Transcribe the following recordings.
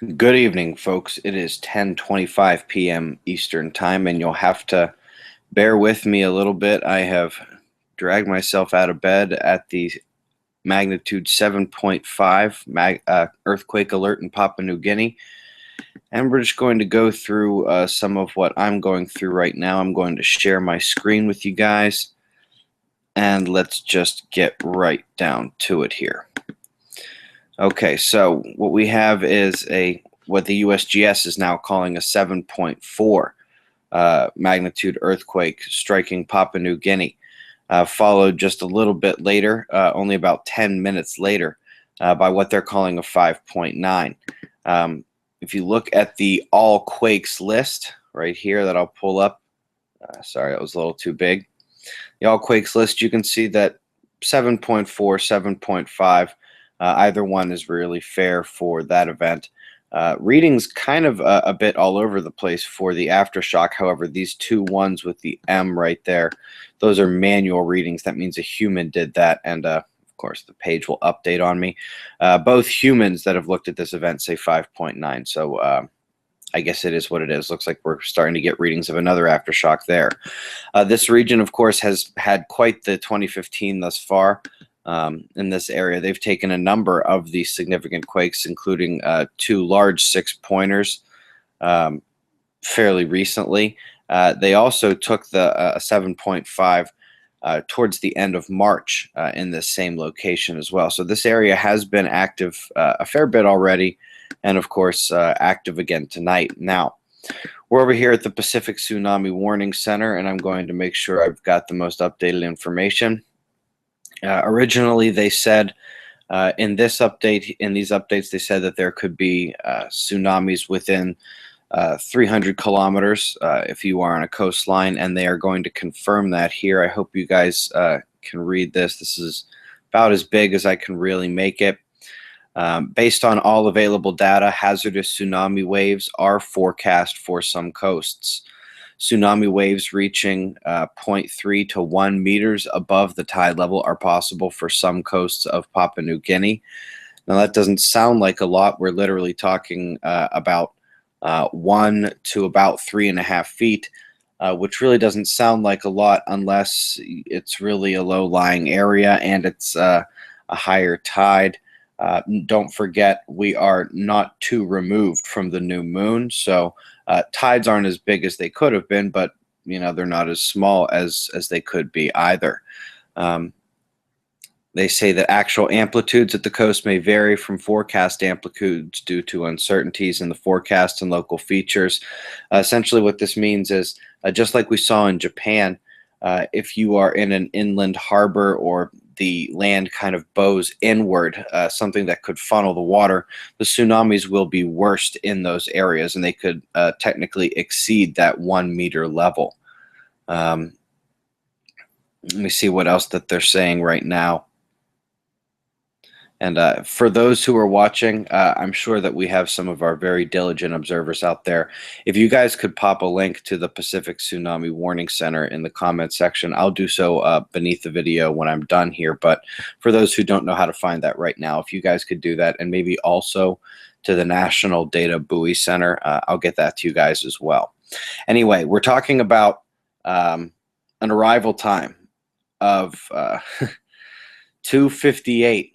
Good evening, folks. It is 10:25 p.m. Eastern Time, and you'll have to bear with me a little bit. I have dragged myself out of bed at the magnitude 7.5 earthquake alert in Papua New Guinea, and we're just going to go through some of what I'm going through right now. I'm going to share my screen with you guys, and let's just get right down to it here. Okay, so what we have is what the USGS is now calling a 7.4 magnitude earthquake striking Papua New Guinea, followed just a little bit later, only about 10 minutes later, by what they're calling a 5.9. If you look at the all quakes list right here that I'll pull up, sorry, that was a little too big. The all quakes list, you can see that 7.4, 7.5, either one is really fair for that event. Readings kind of a bit all over the place for the aftershock. However, these two ones with the M right there, those are manual readings. That means a human did that. And of course, the page will update on me. Both humans that have looked at this event say 5.9. So I guess it is what it is. Looks like we're starting to get readings of another aftershock there. This region, of course, has had quite the 2015 thus far. In this area, they've taken a number of these significant quakes, including two large 6-pointers fairly recently. They also took the 7.5 towards the end of March in this same location as well. So this area has been active a fair bit already, and of course active again tonight. Now, we're over here at the Pacific Tsunami Warning Center, and I'm going to make sure I've got the most updated information. Originally, they said in these updates, they said that there could be tsunamis within 300 kilometers if you are on a coastline, and they are going to confirm that here. I hope you guys can read this. This is about as big as I can really make it. Based on all available data, hazardous tsunami waves are forecast for some coasts. Tsunami waves reaching 0.3 to 1 meters above the tide level are possible for some coasts of Papua New Guinea. Now, that doesn't sound like a lot. We're literally talking about 1 to about 3.5 feet, which really doesn't sound like a lot unless it's really a low-lying area and it's a higher tide. Don't forget, we are not too removed from the new moon, so tides aren't as big as they could have been, but they're not as small as they could be either. They say that actual amplitudes at the coast may vary from forecast amplitudes due to uncertainties in the forecast and local features. Essentially, what this means is, just like we saw in Japan, if you are in an inland harbor or the land kind of bows inward, something that could funnel the water, the tsunamis will be worst in those areas, and they could technically exceed that 1 meter level. Let me see what else that they're saying right now. And for those who are watching, I'm sure that we have some of our very diligent observers out there. If you guys could pop a link to the Pacific Tsunami Warning Center in the comment section, I'll do so beneath the video when I'm done here. But for those who don't know how to find that right now, if you guys could do that, and maybe also to the National Data Buoy Center, I'll get that to you guys as well. Anyway, we're talking about an arrival time of 2:58.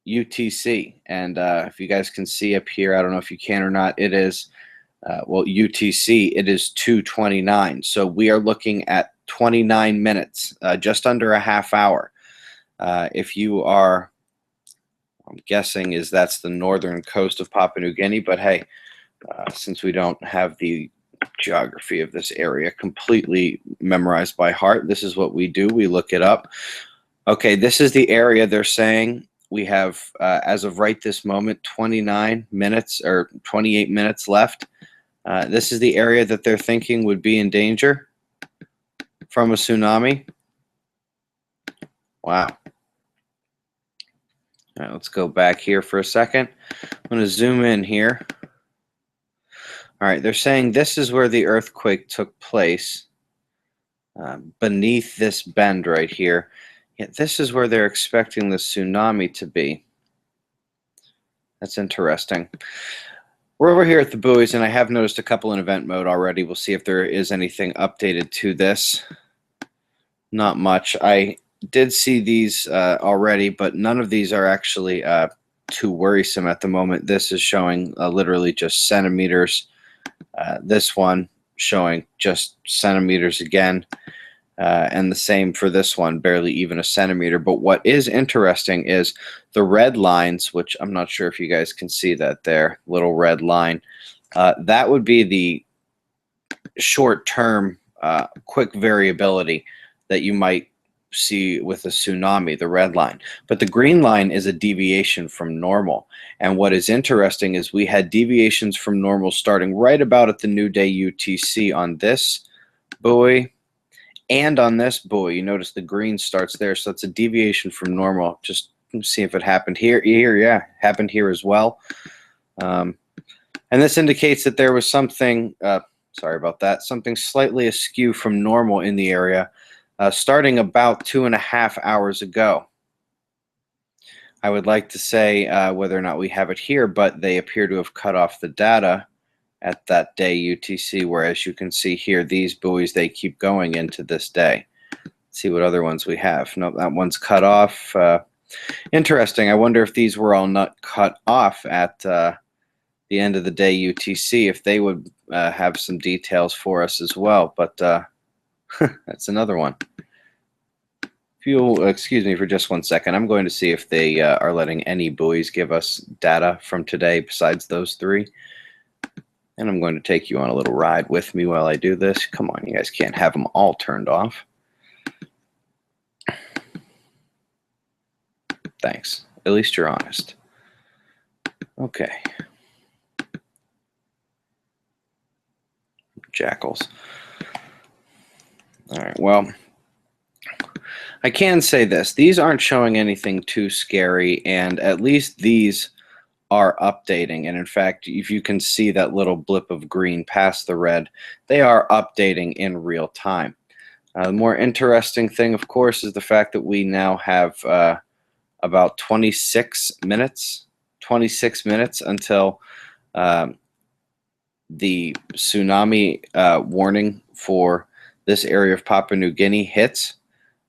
UTC, and if you guys can see up here, I don't know if you can or not, it is UTC, it is 2:29, so we are looking at 29 minutes, just under a half hour. If you are, I'm guessing that's the northern coast of Papua New Guinea, but hey, since we don't have the geography of this area completely memorized by heart, this is what we do, we look it up. Okay, this is the area they're saying. We have, as of right this moment, 29 minutes or 28 minutes left. This is the area that they're thinking would be in danger from a tsunami. Wow. All right, let's go back here for a second. I'm going to zoom in here. All right, they're saying this is where the earthquake took place, beneath this bend right here. Yeah, this is where they're expecting the tsunami to be. That's interesting. We're over here at the buoys, and I have noticed a couple in event mode already. We'll see if there is anything updated to this. Not much. I did see these already, but none of these are actually too worrisome at the moment. This is showing literally just centimeters. This one showing just centimeters again. And the same for this one, barely even a centimeter. But what is interesting is the red lines, which I'm not sure if you guys can see that there, little red line. That would be the short-term quick variability that you might see with a tsunami, the red line. But the green line is a deviation from normal. And what is interesting is we had deviations from normal starting right about at the new day UTC on this buoy and on this buoy. You notice the green starts there, so it's a deviation from normal. Just see if it happened here. Yeah, happened here as well. And this indicates that there was something, sorry about that, something slightly askew from normal in the area starting about 2.5 hours ago. I would like to say whether or not we have it here, but they appear to have cut off the data at that day UTC, whereas you can see here, these buoys, they keep going into this day. Let's see what other ones we have. No, that one's cut off. Interesting. I wonder if these were all not cut off at the end of the day UTC, if they would have some details for us as well. But that's another one. If you'll excuse me for just 1 second, I'm going to see if they are letting any buoys give us data from today besides those three. And I'm going to take you on a little ride with me while I do this. Come on, you guys can't have them all turned off. Thanks. At least you're honest. Okay. Jackals. All right, well, I can say this. These aren't showing anything too scary, and at least these are updating. And in fact, if you can see that little blip of green past the red, they are updating in real time. The more interesting thing, of course, is the fact that we now have about 26 minutes until the tsunami warning for this area of Papua New Guinea hits.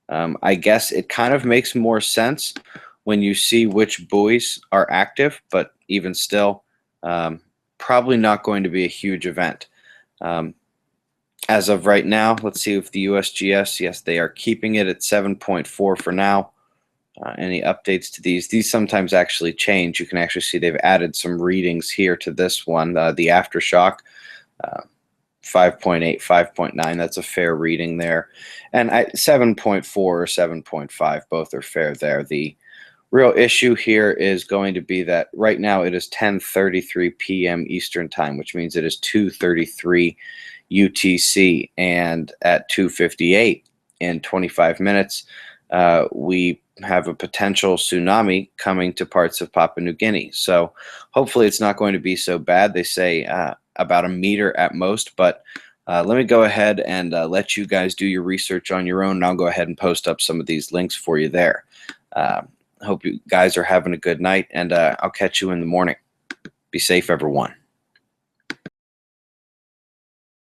I guess it kind of makes more sense when you see which buoys are active, but even still, probably not going to be a huge event. As of right now, let's see if the USGS, yes, they are keeping it at 7.4 for now. Any updates to these? These sometimes actually change. You can actually see they've added some readings here to this one, the aftershock. 5.8, 5.9, that's a fair reading there. And 7.4 or 7.5, both are fair there. The real issue here is going to be that right now it is 10:33 p.m. Eastern Time, which means it is 2:33 UTC. And at 2:58 in 25 minutes, we have a potential tsunami coming to parts of Papua New Guinea. So hopefully it's not going to be so bad. They say about a meter at most, but let me go ahead and let you guys do your research on your own, and I'll go ahead and post up some of these links for you there. Hope you guys are having a good night, and I'll catch you in the morning. Be safe, everyone.